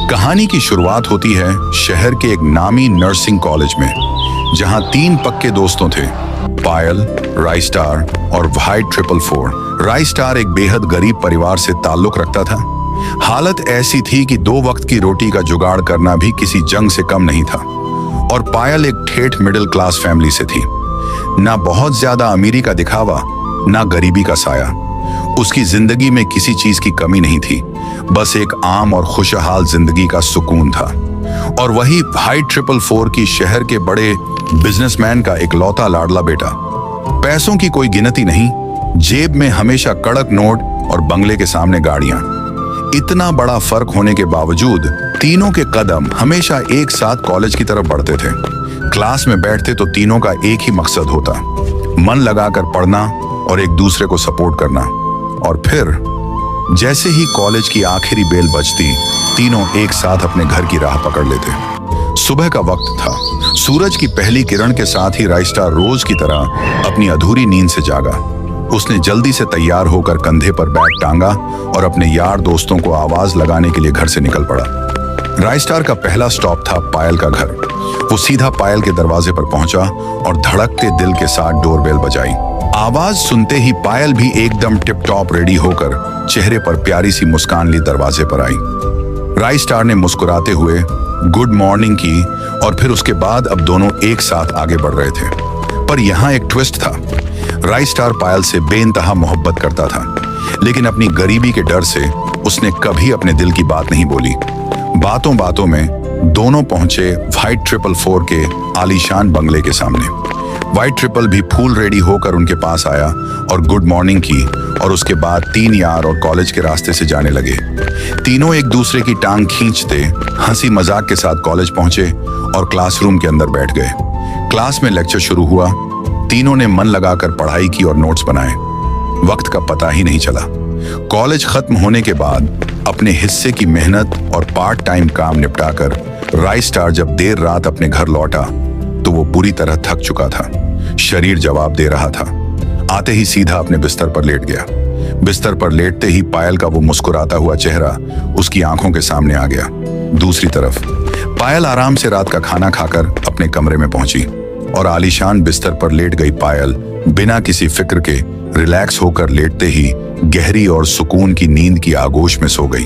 कहानी की शुरुआत होती है शहर के एक नामी नर्सिंग कॉलेज में, जहां 3 पक्के दोस्तों थे, पायल, राइस्टार और व्हाइट 444। राइस्टार एक बेहद गरीब परिवार से ताल्लुक रखता था। हालत ऐसी थी कि 2 वक्त की रोटी का जुगाड़ करना भी किसी जंग से कम नहीं था। और पायल एक ठेठ मिडिल क्लास फैमिली से थी। ना बहुत ज्यादा अमीरी का दिखावा, ना गरीबी का साया। उसकी जिंदगी में किसी चीज की कमी नहीं थी, बस एक आम और खुशहाल जिंदगी का सुकून था। और वही व्हाइट 444 की शहर के बड़े बिजनेसमैन का इकलौता लाडला बेटा। पैसों की कोई गिनती नहीं, जेब में हमेशा कड़क नोट और बंगले के सामने गाड़ियां। इतना बड़ा फर्क होने के बावजूद तीनों के कदम हमेशा एक साथ कॉलेज की तरफ बढ़ते थे। क्लास में बैठते तो तीनों का एक ही मकसद होता, मन लगाकर पढ़ना और एक दूसरे को सपोर्ट करना। और फिर जैसे ही कॉलेज की आखिरी बेल बजती, तीनों एक साथ अपने घर की राह पकड़ लेते। सुबह का वक्त था। सूरज की पहली किरण के साथ ही राइस्टार रोज की तरह अपनी अधूरी नींद से जागा। उसने जल्दी से तैयार होकर कंधे पर बैग टांगा और अपने यार दोस्तों को आवाज लगाने के लिए घर से निकल पड़ा। राइस्टार का पहला स्टॉप था पायल का घर। वो सीधा पायल के दरवाजे पर पहुंचा और धड़कते दिल के साथ डोरबेल बजाई। आवाज सुनते ही पायल भी एकदम टिप टॉप रेडी होकर चेहरे पर प्यारी सी मुस्कान ली दरवाजे पर आई। राइस्टार ने मुस्कुराते हुए गुड मॉर्निंग की और फिर उसके बाद अब दोनों एक साथ आगे बढ़ रहे थे। पर यहाँ एक ट्विस्ट था। राइस्टार पायल से बेइंतहा मोहब्बत करता था, लेकिन अपनी गरीबी के डर से उसने कभी अपने दिल की बात नहीं बोली। बातों बातों में दोनों पहुंचे व्हाइट 444 के आलीशान बंगले के सामने। व्हाइट 444 भी फूल रेडी होकर उनके पास आया और गुड मॉर्निंग की, और उसके बाद 3 यार और कॉलेज के रास्ते से जाने लगे। तीनों एक दूसरे की टांग खींचते हंसी मजाक के साथ कॉलेज पहुंचे और क्लासरूम के अंदर बैठ गए। क्लास में लेक्चर शुरू हुआ। तीनों ने मन लगाकर पढ़ाई की और नोट्स बनाए। वक्त का पता ही नहीं चला। कॉलेज खत्म होने के बाद अपने हिस्से की मेहनत और पार्ट टाइम काम निपटाकर राइस्टार जब देर रात अपने घर लौटा तो वो पूरी तरह थक चुका था। शरीर जवाब दे रहा था। आते ही सीधा अपने बिस्तर पर लेट गया। बिस्तर पर लेटते ही पायल का वो मुस्कुराता हुआ चेहरा उसकी आंखों के सामने आ गया। दूसरी तरफ पायल आराम से रात का खाना खाकर अपने कमरे में पहुंची और आलीशान बिस्तर पर लेट गई पायल बिना किसी फिक्र के रिलैक्स होकर लेटते ही गहरी और सुकून की नींद की आगोश में सो गई।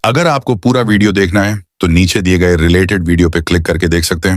अगर आपको पूरा वीडियो देखना है तो नीचे दिए गए रिलेटेड वीडियो पे क्लिक करके देख सकते हैं।